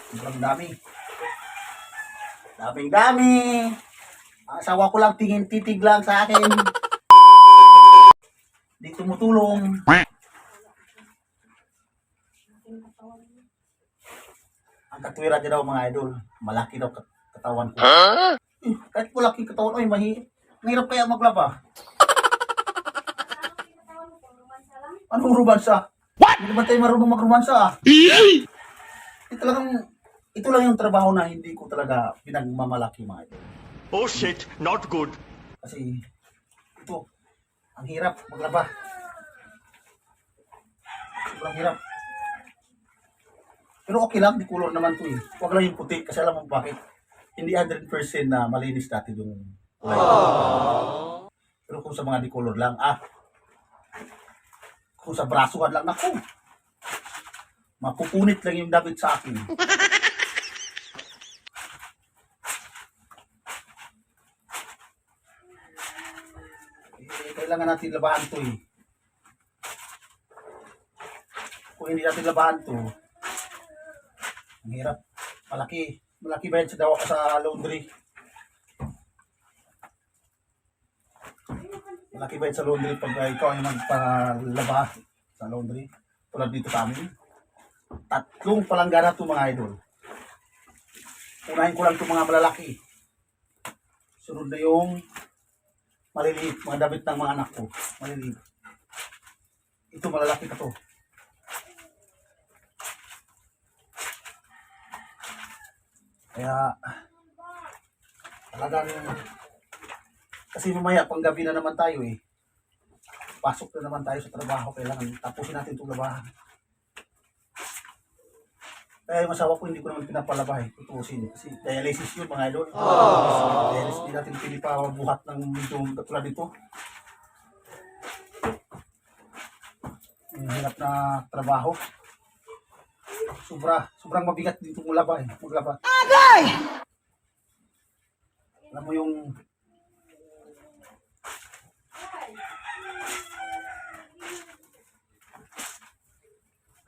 Sobrang dami. Daming dami. Ang asawa ko lang titig lang sa akin. Di tumutulong. Ang katwiran niya daw mga idol. Malaki daw katawan ko. Kahit malaki katawan, mahirap kaya maglaba. Anong rumansa? Hindi naman tayo marunong magrumansa. Ito lang yung trabaho na hindi ko talaga pinagmamalaki mga idol. Oh shit, not good. Kasi ito, ang hirap maglaba. Sobrang hirap. Pero okay lang, di color naman to eh. Huwag lang yung puti kasi alam mo bakit. Hindi 100% na malinis natin yung kulay. Pero kung sa mga di color lang, kung sa brasuhan lang, naku, mapupunit lang yung damit sa akin. Kailangan natin labahan to eh. Kung hindi natin labahan to, ang hirap. Malaki ba yan sa laundry? Malaki ba yan sa laundry pag ikaw ay magpalaba sa laundry? Tulad dito sa amin. 3 palanggana to mga idol. Unahin ko lang itong mga malalaki. Sunod na yung maliliit, mga damit ng mga anak ko. Maliliit. Ito malalaki ka to. Kaya talagang kasi mamaya pang gabi na naman tayo eh. Pasok na naman tayo sa trabaho. Kailangan tapusin natin itong labahan. Kaya yung asawa ko hindi ko naman pinapalaba eh. Tutusin. Kasi dialysis yun mga idol. Dialysis din natin pinipabuhat ng medyo katulad dito. Ang hirap na trabaho. Sobrang mabigat dito maglaba eh. Maglaba. Agay! Alam mo yung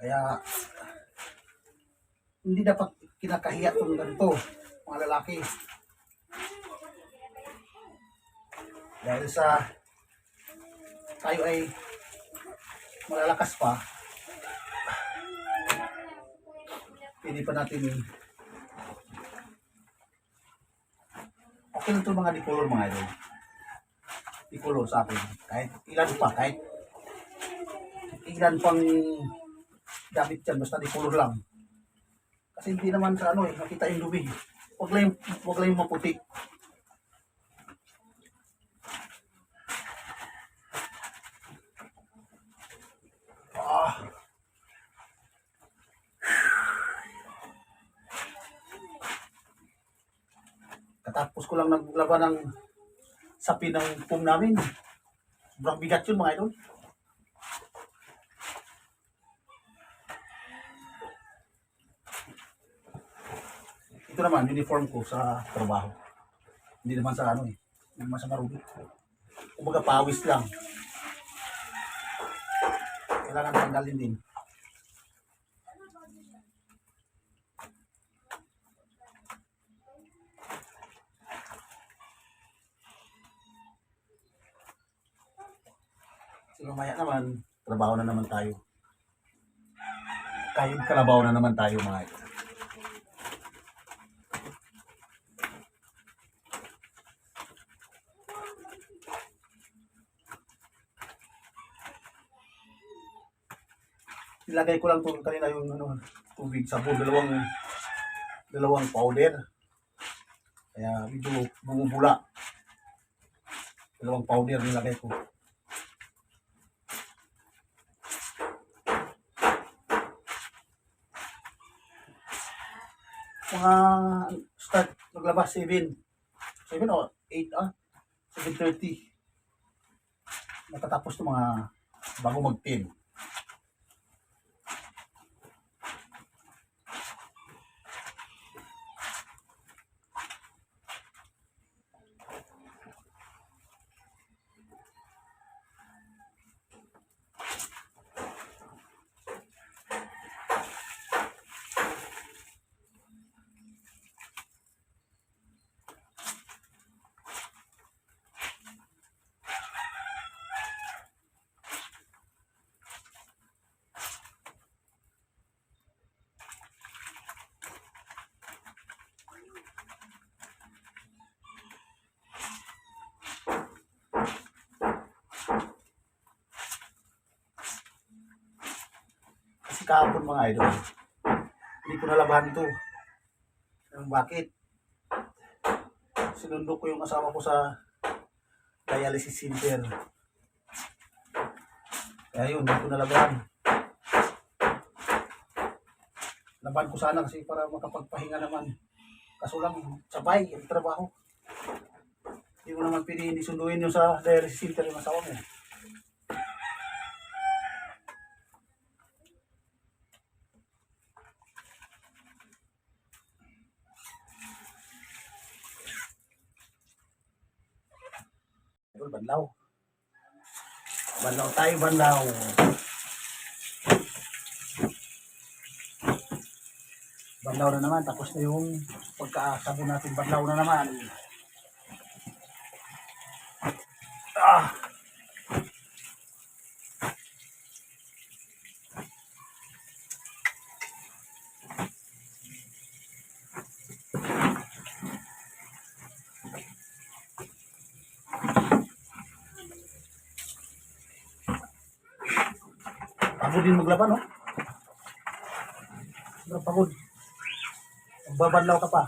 kaya hindi dapat kinakahiya kung ganito mga lalaki. Dahil sa tayo ay malalakas pa, pwede pa natin okay lang ito mga dicolor mga idol. Dicolor sa akin. Kahit ilan pang gamit dyan, basta dicolor lang. Kasi hindi naman sa nakita yung dumi. Huwag lang yung maputi. Katapos ko lang naglaba ng sapi ng pum namin. Sobrang bigat yun mga idol. Ito naman, uniform ko sa trabaho. Hindi naman sa hindi naman sa marubi. Kumbaga pawis lang. Kailangan tanggalin din. So mamaya naman, trabaho na naman tayo. Kahit kalabaw na naman tayo mga idol. Ilagay ko lang to kanina yung tubig, sabon, dalawang powder. Kaya medyo bumubula. Dalawang powder nilagay ko. Mga start maglabas 7 o 8 7:30. Natatapos to mga bago mag-10. kahapon mga idol. Hindi ko nalabahan ito. Bakit? Sinundo ko yung asawa ko sa dialysis center. Kaya yun, hindi ko nalabahan. Laban ko sana kasi para makapagpahinga naman. Kaso lang, sabay ang trabaho. Hindi mo naman pwede hindi sunduin yung sa dialysis center yung asawa mo. Idol, banlaw. Banlaw tayo, banlaw. Banlaw na naman, tapos na yung pagkasabon natin, banlaw na naman. Ah! Pagod din maglaban, no? Sobrang pagod. Magbabanlaw ka pa.